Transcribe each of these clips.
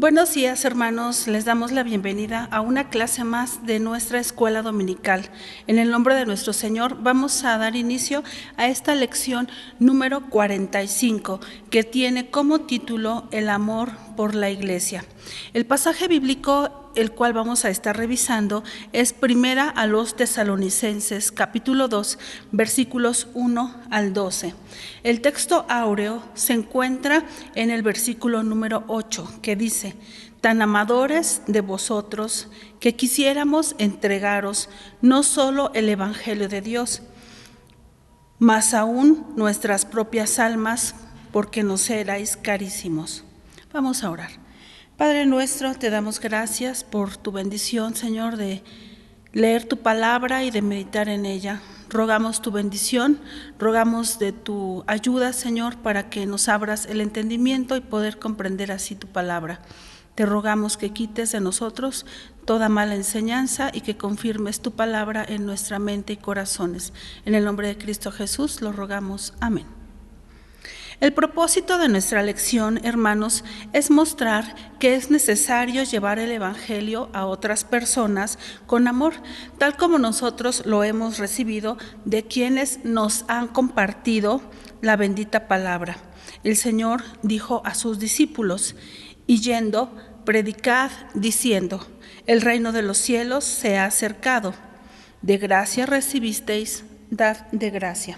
Buenos días, hermanos. Les damos la bienvenida a una clase más de nuestra escuela dominical. En el nombre de nuestro Señor vamos a dar inicio a esta lección número 45, que tiene como título El amor por la iglesia. El pasaje bíblico el cual vamos a estar revisando es Primera a los Tesalonicenses, capítulo 2, versículos 1 al 12. El texto áureo se encuentra en el versículo número 8, que dice: tan amadores de vosotros que quisiéramos entregaros no solo el evangelio de Dios, mas aún nuestras propias almas, porque nos erais carísimos. Vamos a orar. Padre nuestro, te damos gracias por tu bendición, Señor, de leer tu palabra y de meditar en ella. Rogamos tu bendición, rogamos de tu ayuda, Señor, para que nos abras el entendimiento y poder comprender así tu palabra. Te rogamos que quites de nosotros toda mala enseñanza y que confirmes tu palabra en nuestra mente y corazones. En el nombre de Cristo Jesús lo rogamos. Amén. El propósito de nuestra lección, hermanos, es mostrar que es necesario llevar el evangelio a otras personas con amor, tal como nosotros lo hemos recibido de quienes nos han compartido la bendita palabra. El Señor dijo a sus discípulos: y yendo, predicad diciendo, el reino de los cielos se ha acercado. De gracia recibisteis, dad de gracia.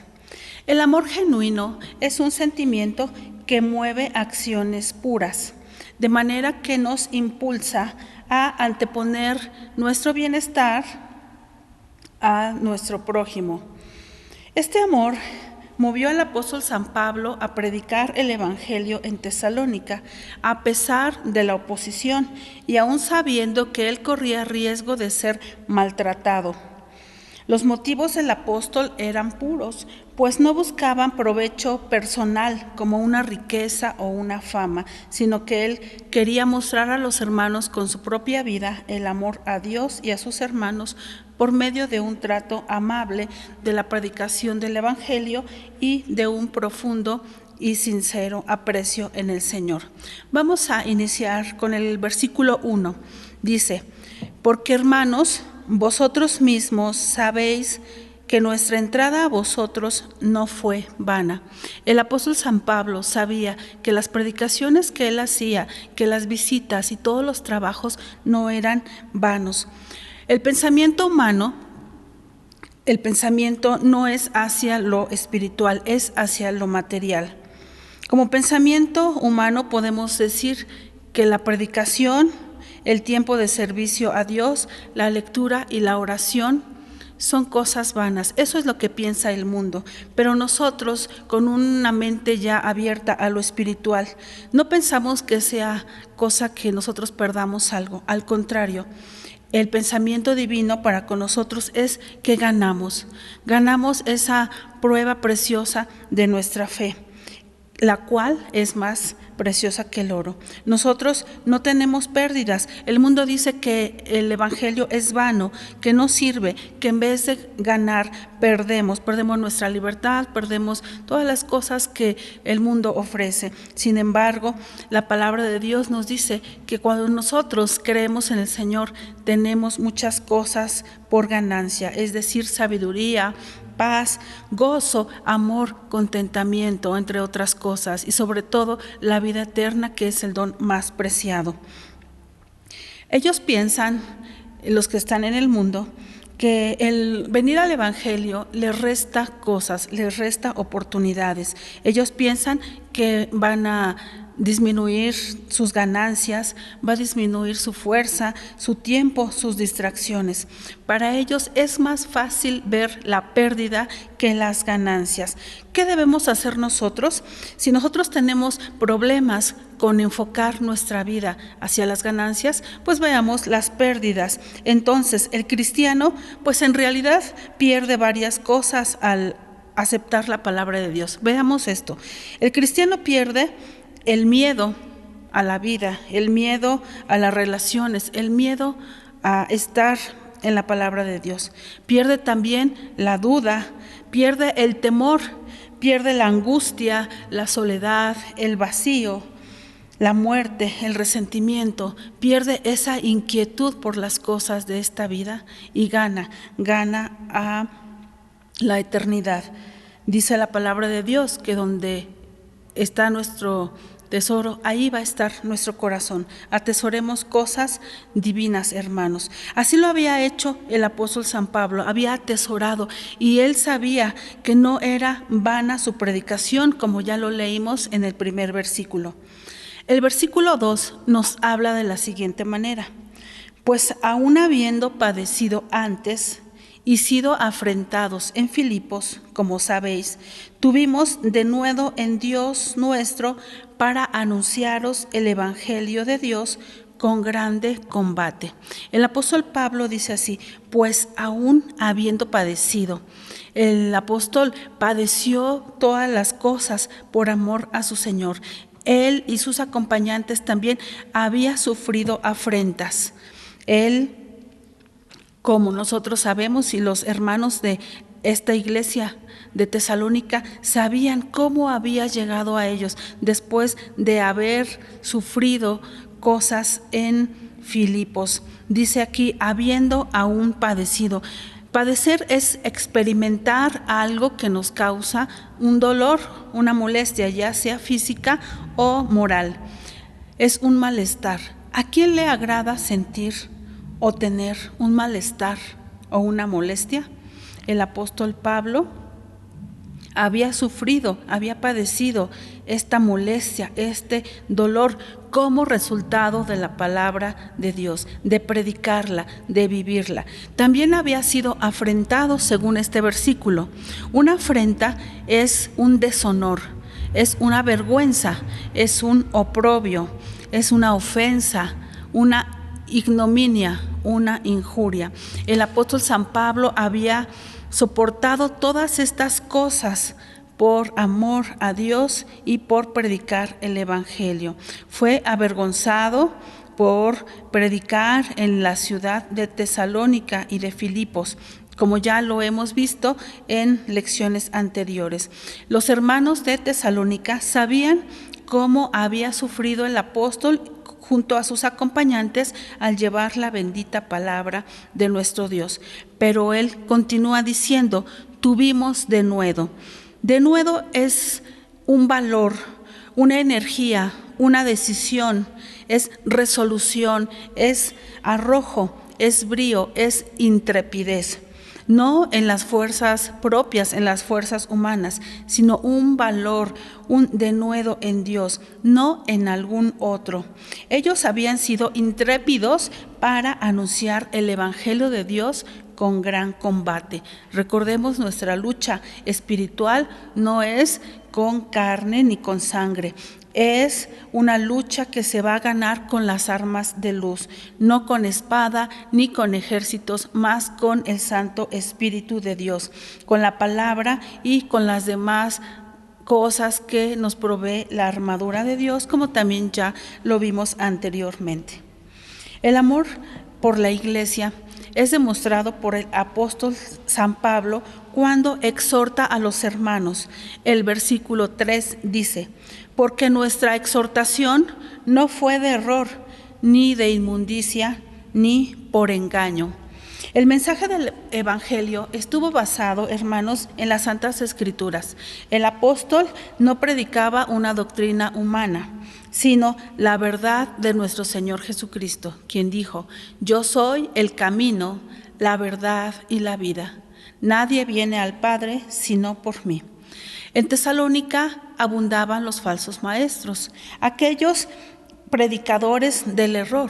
El amor genuino es un sentimiento que mueve acciones puras, de manera que nos impulsa a anteponer nuestro bienestar a nuestro prójimo. Este amor movió al apóstol San Pablo a predicar el evangelio en Tesalónica, a pesar de la oposición y aún sabiendo que él corría riesgo de ser maltratado. Los motivos del apóstol eran puros, pues no buscaban provecho personal como una riqueza o una fama, sino que él quería mostrar a los hermanos con su propia vida el amor a Dios y a sus hermanos por medio de un trato amable, de la predicación del evangelio y de un profundo y sincero aprecio en el Señor. Vamos a iniciar con el versículo 1. Dice: porque, hermanos, vosotros mismos sabéis que nuestra entrada a vosotros no fue vana. El apóstol San Pablo sabía que las predicaciones que él hacía, que las visitas y todos los trabajos no eran vanos. El pensamiento humano, el pensamiento no es hacia lo espiritual, es hacia lo material. Como pensamiento humano podemos decir que la predicación, el tiempo de servicio a Dios, la lectura y la oración son cosas vanas. Eso es lo que piensa el mundo. Pero nosotros, con una mente ya abierta a lo espiritual, no pensamos que sea cosa que nosotros perdamos algo. Al contrario, el pensamiento divino para con nosotros es que ganamos esa prueba preciosa de nuestra fe, la cual es más preciosa que el oro. Nosotros no tenemos pérdidas. El mundo dice que el evangelio es vano, que no sirve, que en vez de ganar, perdemos nuestra libertad, perdemos todas las cosas que el mundo ofrece. Sin embargo, la palabra de Dios nos dice que cuando nosotros creemos en el Señor, tenemos muchas cosas por ganancia, es decir, sabiduría, paz, gozo, amor, contentamiento, entre otras cosas, y sobre todo la vida eterna, que es el don más preciado. Ellos piensan, los que están en el mundo, que el venir al evangelio les resta cosas, les resta oportunidades. Ellos piensan que van a disminuir sus ganancias, va a disminuir su fuerza, su tiempo, sus distracciones. Para ellos es más fácil ver la pérdida que las ganancias. ¿Qué debemos hacer nosotros? Si nosotros tenemos problemas con enfocar nuestra vida hacia las ganancias, pues veamos las pérdidas. Entonces, el cristiano, pues en realidad pierde varias cosas al aceptar la palabra de Dios. Veamos esto. El cristiano pierde el miedo a la vida, el miedo a las relaciones, el miedo a estar en la palabra de Dios. Pierde también la duda, pierde el temor, pierde la angustia, la soledad, el vacío. la muerte, el resentimiento, pierde esa inquietud por las cosas de esta vida y gana a la eternidad. Dice la palabra de Dios que donde está nuestro tesoro, ahí va a estar nuestro corazón. Atesoremos cosas divinas, hermanos. Así lo había hecho el apóstol San Pablo, había atesorado, y él sabía que no era vana su predicación, como ya lo leímos en el primer versículo. El versículo 2 nos habla de la siguiente manera: pues aún habiendo padecido antes y sido afrentados en Filipos, como sabéis, tuvimos denuedo en Dios nuestro para anunciaros el evangelio de Dios con grande combate. El apóstol Pablo dice así: pues aún habiendo padecido. El apóstol padeció todas las cosas por amor a su Señor. Él y sus acompañantes también había sufrido afrentas. Él, como nosotros sabemos, y los hermanos de esta iglesia de Tesalónica sabían cómo había llegado a ellos después de haber sufrido cosas en Filipos. Dice aquí, habiendo aún padecido. Padecer es experimentar algo que nos causa un dolor, una molestia, ya sea física o moral. Es un malestar. ¿A quién le agrada sentir o tener un malestar o una molestia? El apóstol Pablo había sufrido, había padecido esta molestia, este dolor como resultado de la palabra de Dios, de predicarla, de vivirla. También había sido afrentado según este versículo. Una afrenta es un deshonor, es una vergüenza, es un oprobio, es una ofensa, una ignominia, una injuria. El apóstol San Pablo había soportado todas estas cosas por amor a Dios y por predicar el evangelio. Fue avergonzado por predicar en la ciudad de Tesalónica y de Filipos, como ya lo hemos visto en lecciones anteriores. Los hermanos de Tesalónica sabían cómo había sufrido el apóstol junto a sus acompañantes al llevar la bendita palabra de nuestro Dios. Pero él continúa diciendo, tuvimos denuedo. Denuedo es un valor, una energía, una decisión, es resolución, es arrojo, es brío, es intrepidez. No en las fuerzas propias, en las fuerzas humanas, sino un valor, un denuedo en Dios, no en algún otro. Ellos habían sido intrépidos para anunciar el evangelio de Dios con gran combate. Recordemos, nuestra lucha espiritual no es con carne ni con sangre. Es una lucha que se va a ganar con las armas de luz, no con espada ni con ejércitos, más con el Santo Espíritu de Dios, con la palabra y con las demás cosas que nos provee la armadura de Dios, como también ya lo vimos anteriormente. El amor por la iglesia es demostrado por el apóstol San Pablo cuando exhorta a los hermanos. El versículo 3 dice: porque nuestra exhortación no fue de error, ni de inmundicia, ni por engaño. El mensaje del evangelio estuvo basado, hermanos, en las Santas Escrituras. El apóstol no predicaba una doctrina humana, sino la verdad de nuestro Señor Jesucristo, quien dijo: yo soy el camino, la verdad y la vida. Nadie viene al Padre sino por mí. En Tesalónica abundaban los falsos maestros, aquellos predicadores del error,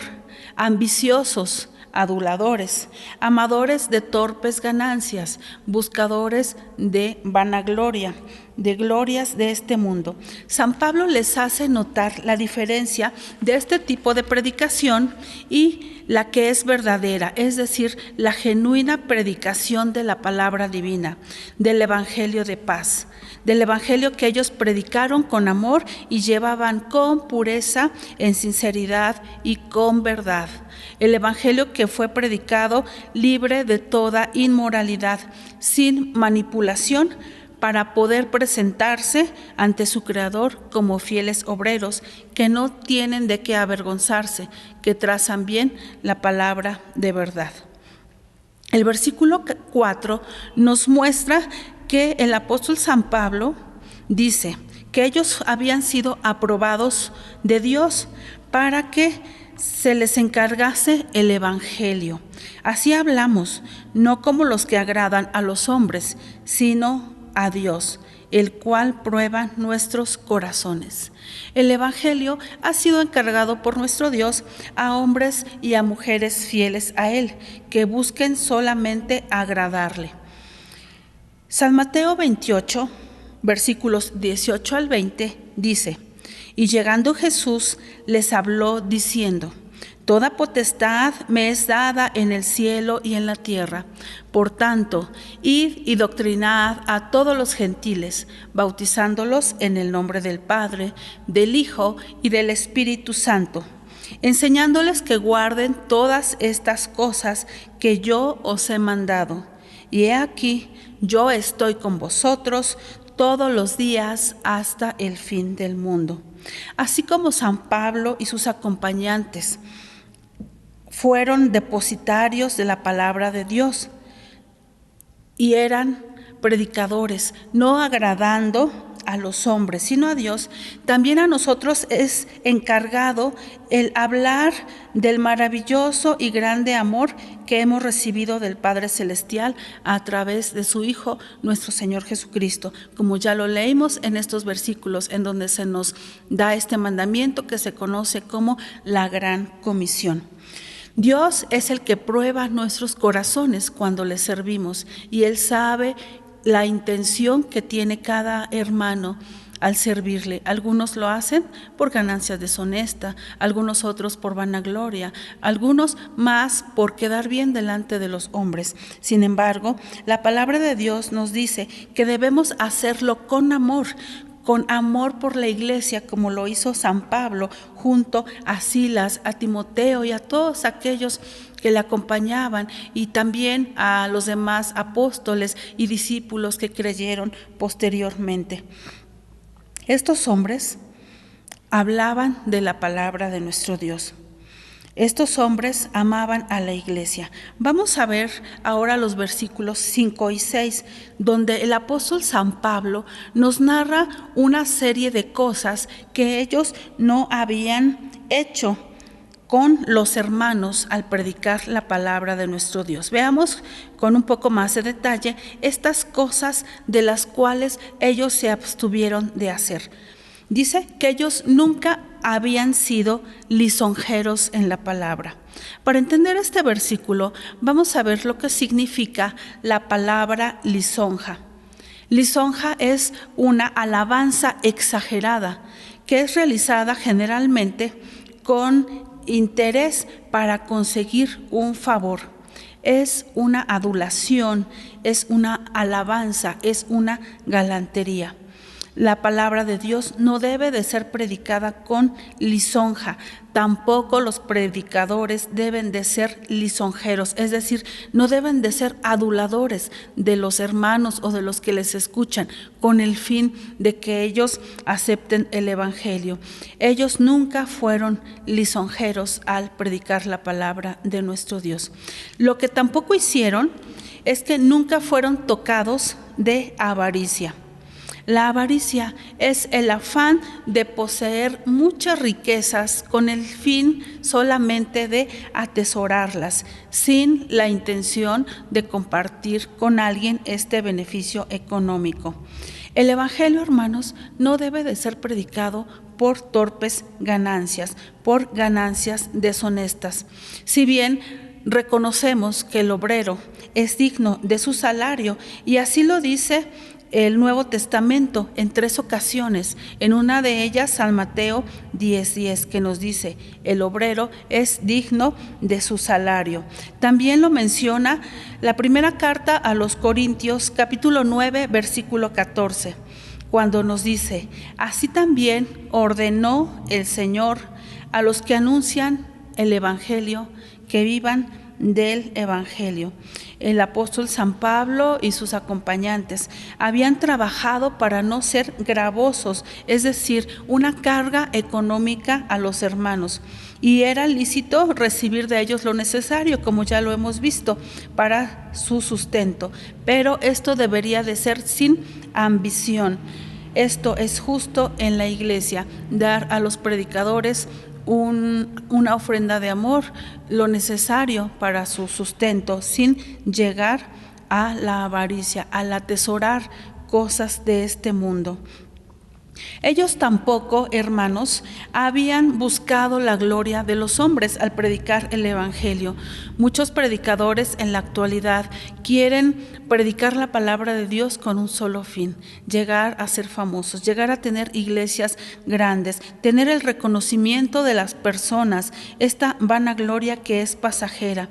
ambiciosos, aduladores, amadores de torpes ganancias, buscadores de vanagloria, de glorias de este mundo. San Pablo les hace notar la diferencia de este tipo de predicación y la que es verdadera, es decir, la genuina predicación de la palabra divina, del evangelio de paz, del evangelio que ellos predicaron con amor y llevaban con pureza, en sinceridad y con verdad. El evangelio que fue predicado libre de toda inmoralidad, sin manipulación, para poder presentarse ante su Creador como fieles obreros que no tienen de qué avergonzarse, que trazan bien la palabra de verdad. El versículo 4 nos muestra que el apóstol San Pablo dice que ellos habían sido aprobados de Dios para que se les encargase el evangelio. Así hablamos, no como los que agradan a los hombres, sino a Dios, el cual prueba nuestros corazones. El evangelio ha sido encargado por nuestro Dios a hombres y a mujeres fieles a Él, que busquen solamente agradarle. San Mateo 28, versículos 18 al 20, dice: Y llegando Jesús les habló diciendo: Toda potestad me es dada en el cielo y en la tierra. Por tanto, id y doctrinad a todos los gentiles, bautizándolos en el nombre del Padre, del Hijo y del Espíritu Santo, enseñándoles que guarden todas estas cosas que yo os he mandado. Y he aquí, yo estoy con vosotros todos los días hasta el fin del mundo. Así como San Pablo y sus acompañantes fueron depositarios de la palabra de Dios y eran predicadores, no agradando a los hombres, sino a Dios, también a nosotros es encargado el hablar del maravilloso y grande amor que hemos recibido del Padre Celestial a través de su Hijo, nuestro Señor Jesucristo, como ya lo leímos en estos versículos en donde se nos da este mandamiento que se conoce como la Gran Comisión. Dios es el que prueba nuestros corazones cuando le servimos y Él sabe la intención que tiene cada hermano al servirle. Algunos lo hacen por ganancia deshonesta, algunos otros por vanagloria, algunos más por quedar bien delante de los hombres. Sin embargo, la palabra de Dios nos dice que debemos hacerlo con amor por la iglesia, como lo hizo San Pablo junto a Silas, a Timoteo y a todos aquellos que le acompañaban, y también a los demás apóstoles y discípulos que creyeron posteriormente. Estos hombres hablaban de la palabra de nuestro Dios. Estos hombres amaban a la iglesia. Vamos a ver ahora los versículos 5 y 6, donde el apóstol San Pablo nos narra una serie de cosas que ellos no habían hecho con los hermanos al predicar la palabra de nuestro Dios. Veamos con un poco más de detalle estas cosas de las cuales ellos se abstuvieron de hacer. Dice que ellos nunca habían sido lisonjeros en la palabra. Para entender este versículo, vamos a ver lo que significa la palabra lisonja. Lisonja es una alabanza exagerada que es realizada generalmente con interés para conseguir un favor. Es una adulación, es una alabanza, es una galantería. La palabra de Dios no debe de ser predicada con lisonja. Tampoco los predicadores deben de ser lisonjeros, es decir, no deben de ser aduladores de los hermanos o de los que les escuchan, con el fin de que ellos acepten el evangelio. Ellos nunca fueron lisonjeros al predicar la palabra de nuestro Dios. Lo que tampoco hicieron es que nunca fueron tocados de avaricia. La avaricia es el afán de poseer muchas riquezas con el fin solamente de atesorarlas, sin la intención de compartir con alguien este beneficio económico. El evangelio, hermanos, no debe de ser predicado por torpes ganancias, por ganancias deshonestas. Si bien reconocemos que el obrero es digno de su salario, y así lo dice el Nuevo Testamento en 3 ocasiones, en una de ellas San Mateo 10:10, que nos dice: el obrero es digno de su salario. También lo menciona la primera carta a los Corintios, capítulo 9, versículo 14, cuando nos dice: así también ordenó el Señor a los que anuncian el evangelio que vivan del Evangelio. El apóstol San Pablo y sus acompañantes habían trabajado para no ser gravosos, es decir, una carga económica a los hermanos. Y era lícito recibir de ellos lo necesario, como ya lo hemos visto, para su sustento. Pero esto debería de ser sin ambición. Esto es justo en la iglesia, dar a los predicadores una ofrenda de amor, lo necesario para su sustento, sin llegar a la avaricia, al atesorar cosas de este mundo. Ellos tampoco, hermanos, habían buscado la gloria de los hombres al predicar el Evangelio. Muchos predicadores en la actualidad quieren predicar la palabra de Dios con un solo fin: llegar a ser famosos, llegar a tener iglesias grandes, tener el reconocimiento de las personas, esta vanagloria que es pasajera.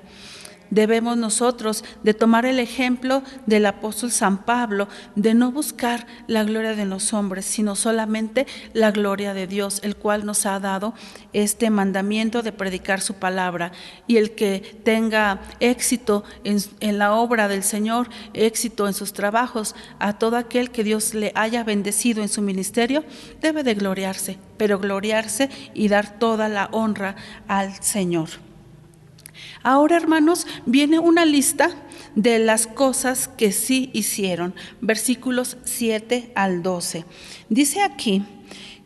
Debemos nosotros de tomar el ejemplo del apóstol San Pablo, de no buscar la gloria de los hombres, sino solamente la gloria de Dios, el cual nos ha dado este mandamiento de predicar su palabra. Y el que tenga éxito en la obra del Señor, éxito en sus trabajos, a todo aquel que Dios le haya bendecido en su ministerio, debe de gloriarse, pero gloriarse y dar toda la honra al Señor. Ahora, hermanos, viene una lista de las cosas que sí hicieron, versículos 7 al 12. Dice aquí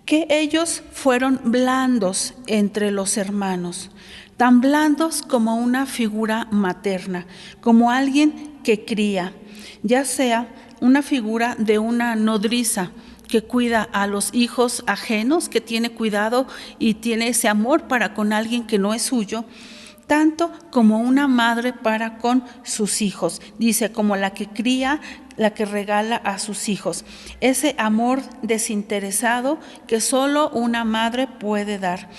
que ellos fueron blandos entre los hermanos, tan blandos como una figura materna, como alguien que cría, ya sea una figura de una nodriza que cuida a los hijos ajenos, que tiene cuidado y tiene ese amor para con alguien que no es suyo, tanto como una madre para con sus hijos. Dice, como la que cría, la que regala a sus hijos. Ese amor desinteresado que solo una madre puede dar.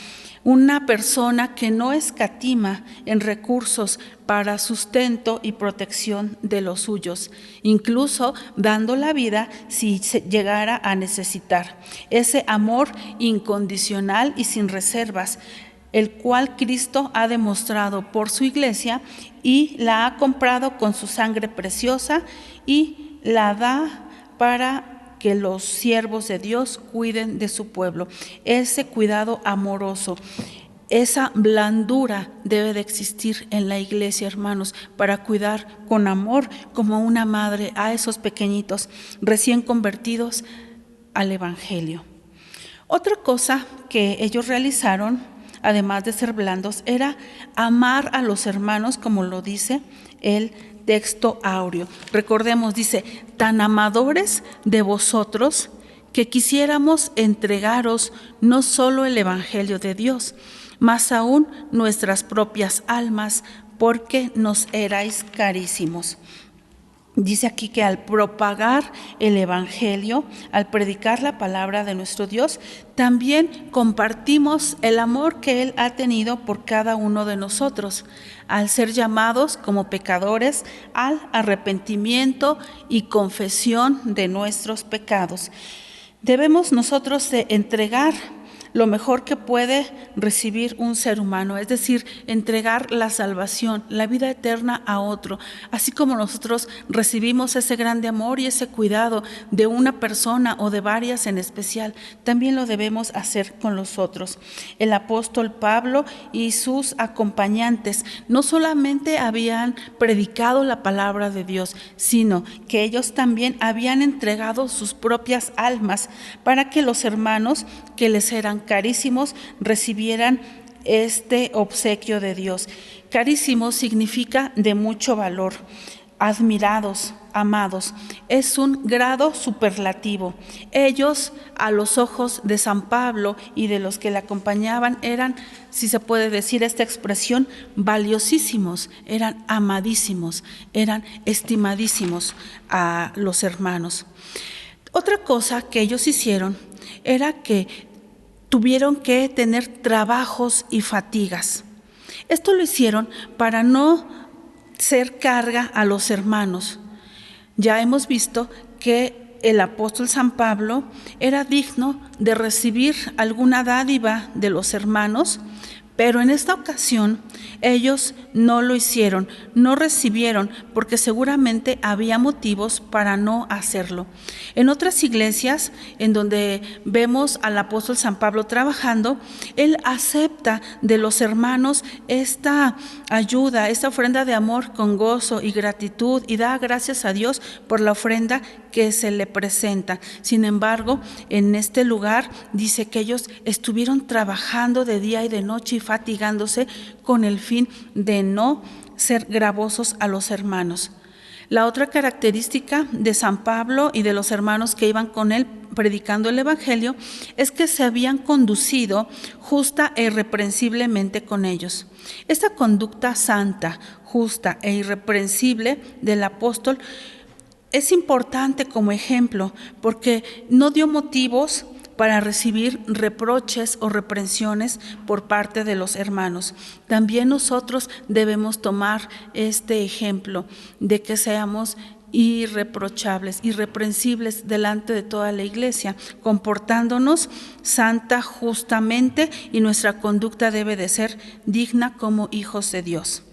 Una persona que no escatima en recursos para sustento y protección de los suyos, incluso dando la vida si se llegara a necesitar. Ese amor incondicional y sin reservas, el cual Cristo ha demostrado por su iglesia y la ha comprado con su sangre preciosa y la da para que los siervos de Dios cuiden de su pueblo. Ese cuidado amoroso, esa blandura debe de existir en la iglesia, hermanos, para cuidar con amor como una madre a esos pequeñitos recién convertidos al Evangelio. Otra cosa que ellos realizaron, además de ser blandos, era amar a los hermanos, como lo dice el texto áureo. Recordemos, dice, tan amadores de vosotros que quisiéramos entregaros no solo el Evangelio de Dios, mas aún nuestras propias almas, porque nos erais carísimos. Dice aquí que al propagar el Evangelio, al predicar la palabra de nuestro Dios, también compartimos el amor que Él ha tenido por cada uno de nosotros, al ser llamados como pecadores al arrepentimiento y confesión de nuestros pecados. Debemos nosotros de entregar lo mejor que puede recibir un ser humano, es decir, entregar la salvación, la vida eterna a otro, así como nosotros recibimos ese grande amor y ese cuidado de una persona o de varias en especial, también lo debemos hacer con los otros. El apóstol Pablo y sus acompañantes no solamente habían predicado la palabra de Dios, sino que ellos también habían entregado sus propias almas para que los hermanos que les eran carísimos recibieran este obsequio de Dios. Carísimo significa de mucho valor, admirados, amados. Es un grado superlativo. Ellos, a los ojos de San Pablo y de los que le acompañaban, eran, si se puede decir esta expresión, valiosísimos, eran amadísimos, eran estimadísimos a los hermanos. Otra cosa que ellos hicieron era que tuvieron que tener trabajos y fatigas. Esto lo hicieron para no ser carga a los hermanos. Ya hemos visto que el apóstol San Pablo era digno de recibir alguna dádiva de los hermanos, Pero en esta ocasión ellos no lo hicieron, no recibieron, porque seguramente había motivos para no hacerlo. En otras iglesias, en donde vemos al apóstol San Pablo trabajando, él acepta de los hermanos esta ayuda, esta ofrenda de amor con gozo y gratitud, y da gracias a Dios por la ofrenda que se le presenta. Sin embargo, en este lugar dice que ellos estuvieron trabajando de día y de noche y fatigándose con el fin de no ser gravosos a los hermanos. La otra característica de San Pablo y de los hermanos que iban con él predicando el Evangelio es que se habían conducido justa e irreprensiblemente con ellos. Esta conducta santa, justa e irreprensible del apóstol es importante como ejemplo porque no dio motivos para recibir reproches o reprensiones por parte de los hermanos. También nosotros debemos tomar este ejemplo de que seamos irreprochables, irreprensibles delante de toda la iglesia, comportándonos santa, justamente, y nuestra conducta debe de ser digna como hijos de Dios.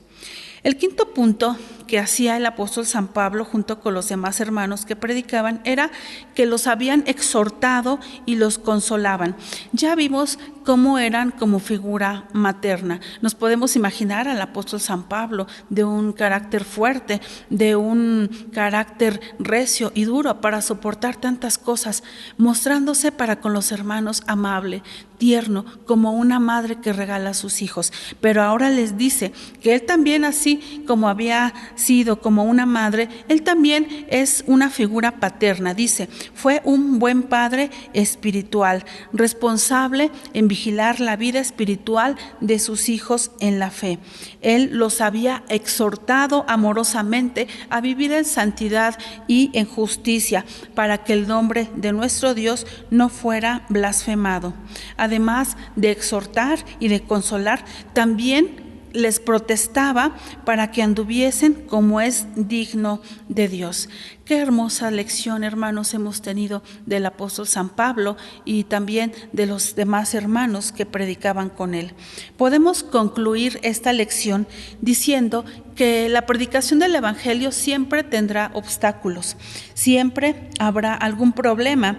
El quinto punto que hacía el apóstol San Pablo junto con los demás hermanos que predicaban era que los habían exhortado y los consolaban. Ya vimos cómo eran como figura materna. Nos podemos imaginar al apóstol San Pablo de un carácter fuerte, de un carácter recio y duro para soportar tantas cosas, mostrándose para con los hermanos amable, tierno, como una madre que regala a sus hijos. Pero ahora les dice que él también, así como había sido como una madre, él también es una figura paterna. Dice, fue un buen padre espiritual, responsable en vigilar la vida espiritual de sus hijos en la fe. Él los había exhortado amorosamente a vivir en santidad y en justicia, para que el nombre de nuestro Dios no fuera blasfemado. Además de exhortar y de consolar, también les protestaba para que anduviesen como es digno de Dios. Qué hermosa lección, hermanos, hemos tenido del apóstol San Pablo y también de los demás hermanos que predicaban con él. Podemos concluir esta lección diciendo que la predicación del Evangelio siempre tendrá obstáculos, siempre habrá algún problema.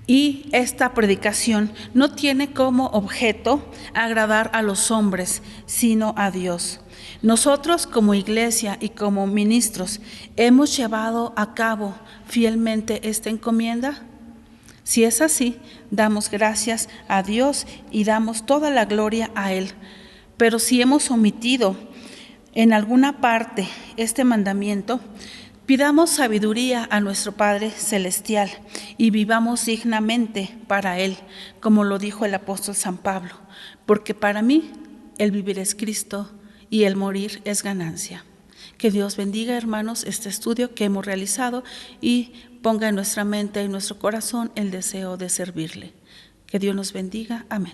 Y esta predicación no tiene como objeto agradar a los hombres, sino a Dios. Nosotros como iglesia y como ministros, ¿hemos llevado a cabo fielmente esta encomienda? Si es así, damos gracias a Dios y damos toda la gloria a Él. Pero si hemos omitido en alguna parte este mandamiento, pidamos sabiduría a nuestro Padre Celestial y vivamos dignamente para Él, como lo dijo el apóstol San Pablo, porque para mí el vivir es Cristo y el morir es ganancia. Que Dios bendiga, hermanos, este estudio que hemos realizado y ponga en nuestra mente y en nuestro corazón el deseo de servirle. Que Dios nos bendiga. Amén.